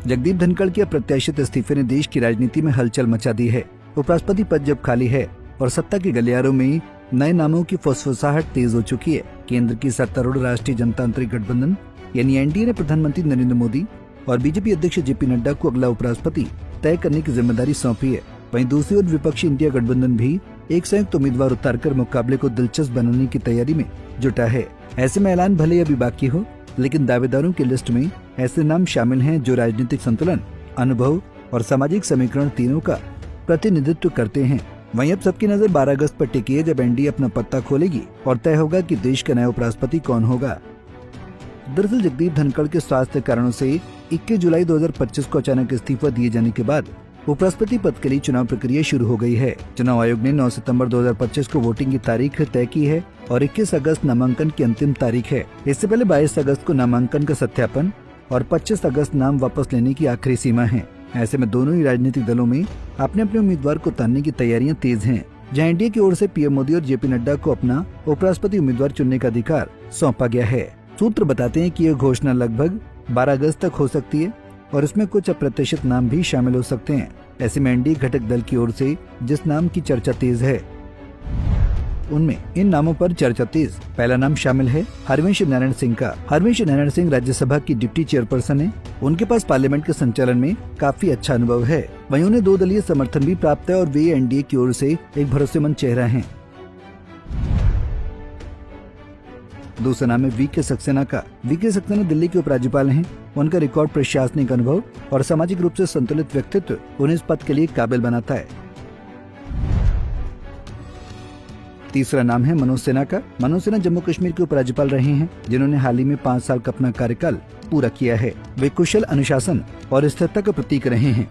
जगदीप धनखड़ के अप्रत्याशित इस्तीफे ने देश की राजनीति में हलचल मचा दी है। उपराष्ट्रपति पद जब खाली है और सत्ता के गलियारों में नए नामों की फुसफुसाहट तेज हो चुकी है, केंद्र की सत्तारूढ़ राष्ट्रीय जनतांत्रिक गठबंधन यानी एनडीए ने प्रधानमंत्री नरेंद्र मोदी और बीजेपी अध्यक्ष जेपी नड्डा को अगला उपराष्ट्रपति तय करने की जिम्मेदारी सौंपी है। वहीं दूसरी ओर विपक्षी इंडिया गठबंधन भी एक संयुक्त उम्मीदवार उतारकर मुकाबले को दिलचस्प बनाने की तैयारी में जुटा है। ऐसे में ऐलान भले अभी बाकी हो, लेकिन दावेदारों की लिस्ट में ऐसे नाम शामिल हैं जो राजनीतिक संतुलन, अनुभव और सामाजिक समीकरण तीनों का प्रतिनिधित्व करते हैं। वहीं अब सबकी नजर 12 अगस्त पर टिकी है, जब एनडीए अपना पत्ता खोलेगी और तय होगा कि देश का नया उपराष्ट्रपति कौन होगा। दरअसल जगदीप धनखड़ के स्वास्थ्य कारणों से 21 जुलाई 2025 को अचानक इस्तीफा दिए जाने के बाद उपराष्ट्रपति पद के लिए चुनाव प्रक्रिया शुरू हो गई है। चुनाव आयोग ने 9 सितंबर 2025 को वोटिंग की तारीख तय की है और 21 अगस्त नामांकन की अंतिम तारीख है। इससे पहले 22 अगस्त को नामांकन का सत्यापन और 25 अगस्त नाम वापस लेने की आखिरी सीमा है। ऐसे में दोनों ही राजनीतिक दलों में अपने अपने उम्मीदवार को उतारने की तैयारियां तेज हैं। जहां एनडीए की ओर से पीएम मोदी और जेपी नड्डा को अपना उपराष्ट्रपति उम्मीदवार चुनने का अधिकार सौंपा गया है। सूत्र बताते हैं कि यह घोषणा लगभग 12 अगस्त तक हो सकती है और इसमें कुछ अप्रत्याशित नाम भी शामिल हो सकते हैं। ऐसे में एनडीए घटक दल की ओर से जिस नाम की चर्चा तेज है, उनमें इन नामों पर चर्चा तेज पहला नाम शामिल है हरवंश नारायण सिंह का। हरवंश नारायण सिंह राज्यसभा की डिप्टी चेयरपर्सन है। उनके पास पार्लियामेंट के संचालन में काफी अच्छा अनुभव है। वहीं उन्हें 2 दलीय समर्थन भी प्राप्त है और वे एनडीए की ओर से एक भरोसेमंद चेहरा हैं। दूसरा नाम है वीके सक्सेना का। वीके सक्सेना दिल्ली के उपराज्यपाल हैं। उनका रिकॉर्ड प्रशासनिक अनुभव और सामाजिक रूप से संतुलित व्यक्तित्व उन्हें इस पद के लिए काबिल बनाता है। तीसरा नाम है मनोज सिन्हा का। मनोज सिन्हा जम्मू कश्मीर के उपराज्यपाल रहे हैं, जिन्होंने हाल ही में 5 साल का अपना कार्यकाल पूरा किया है। वे कुशल अनुशासन और स्थिरता का प्रतीक रहे हैं।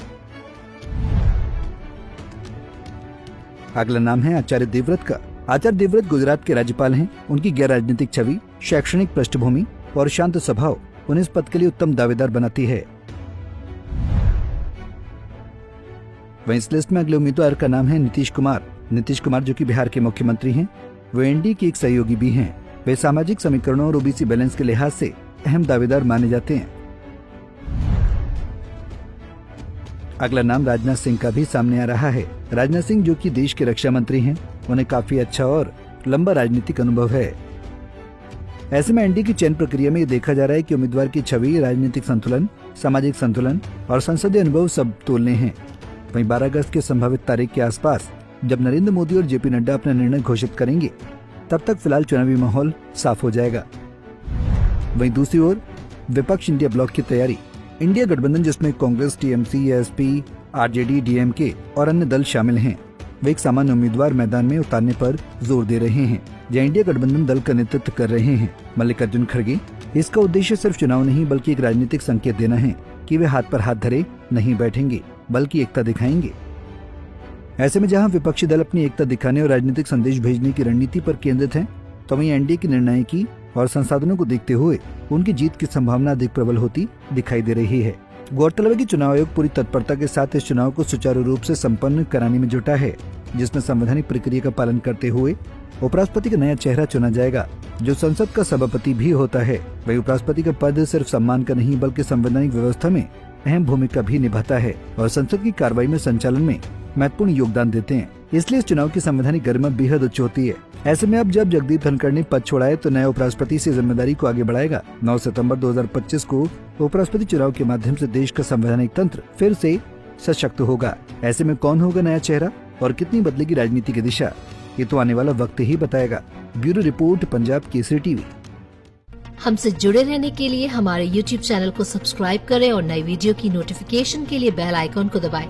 अगला नाम है आचार्य देवव्रत का। आचार्य देवव्रत गुजरात के राज्यपाल हैं। उनकी गैर राजनीतिक छवि, शैक्षणिक पृष्ठभूमि और शांत स्वभाव उन्हें इस पद के लिए उत्तम दावेदार बनाती है। वहीं इस लिस्ट में अगले उम्मीदवार का नाम है नीतीश कुमार। नीतीश कुमार जो कि बिहार के मुख्यमंत्री हैं, वो एनडीए के एक सहयोगी भी हैं। वे सामाजिक समीकरणों और ओबीसी बैलेंस के लिहाज से अहम दावेदार माने जाते हैं। अगला नाम राजनाथ सिंह का भी सामने आ रहा है। राजनाथ सिंह जो कि देश के रक्षा मंत्री हैं, उन्हें काफी अच्छा और लंबा राजनीतिक अनुभव है। ऐसे में एनडीए की चयन प्रक्रिया में ये देखा जा रहा है कि उम्मीदवार की छवि, राजनीतिक संतुलन, सामाजिक संतुलन और संसदीय अनुभव सब तोलने हैं। वहीं 12 अगस्त के संभावित तारीख के आसपास जब नरेंद्र मोदी और जेपी नड्डा अपना निर्णय घोषित करेंगे, तब तक फिलहाल चुनावी माहौल साफ हो जाएगा। वहीं दूसरी ओर विपक्ष इंडिया ब्लॉक की तैयारी। इंडिया गठबंधन जिसमें Congress, TMC, SP, RJD, DMK और अन्य दल शामिल हैं, वे एक सामान्य उम्मीदवार मैदान में उतारने पर जोर दे रहे हैं। जहां इंडिया गठबंधन दल का नेतृत्व कर रहे हैं मल्लिकार्जुन खड़गे। इसका उद्देश्य सिर्फ चुनाव नहीं बल्कि एक राजनीतिक संकेत देना है कि वे हाथ पर हाथ धरे नहीं बैठेंगे बल्कि एकता दिखाएंगे। ऐसे में जहां विपक्षी दल अपनी एकता दिखाने और राजनीतिक संदेश भेजने की रणनीति पर केंद्रित हैं, तो वहीं एनडीए की निर्णायकी और संसाधनों को देखते हुए उनकी जीत की संभावना अधिक प्रबल होती दिखाई दे रही है। गौरतलब है कि चुनाव आयोग पूरी तत्परता के साथ इस चुनाव को सुचारू रूप से संपन्न कराने में जुटा है, जिसमें संवैधानिक प्रक्रिया का पालन करते हुए उपराष्ट्रपति का नया चेहरा चुना जाएगा, जो संसद का सभापति भी होता है। वही उपराष्ट्रपति का पद सिर्फ सम्मान का नहीं बल्कि संवैधानिक व्यवस्था में अहम भूमिका भी निभाता है और संसद की कार्रवाई में संचालन में महत्वपूर्ण योगदान देते हैं। इसलिए इस चुनाव की संवैधानिक गरिमा बेहद उच्च होती है। ऐसे में अब जब जगदीप धनखड़ ने पद छोड़ा है, तो नया उपराष्ट्रपति से जिम्मेदारी को आगे बढ़ाएगा। 9 सितंबर 2025 को उपराष्ट्रपति चुनाव के माध्यम से देश का संवैधानिक तंत्र फिर से सशक्त होगा। ऐसे में कौन होगा नया चेहरा और कितनी बदलेगी राजनीति की दिशा, ये तो आने वाला वक्त ही बताएगा। Bureau report, Punjab Kesari TV. हमसे जुड़े रहने के लिए हमारे YouTube चैनल को सब्सक्राइब करें और नई वीडियो की नोटिफिकेशन के लिए बेल आइकॉन को दबाएं।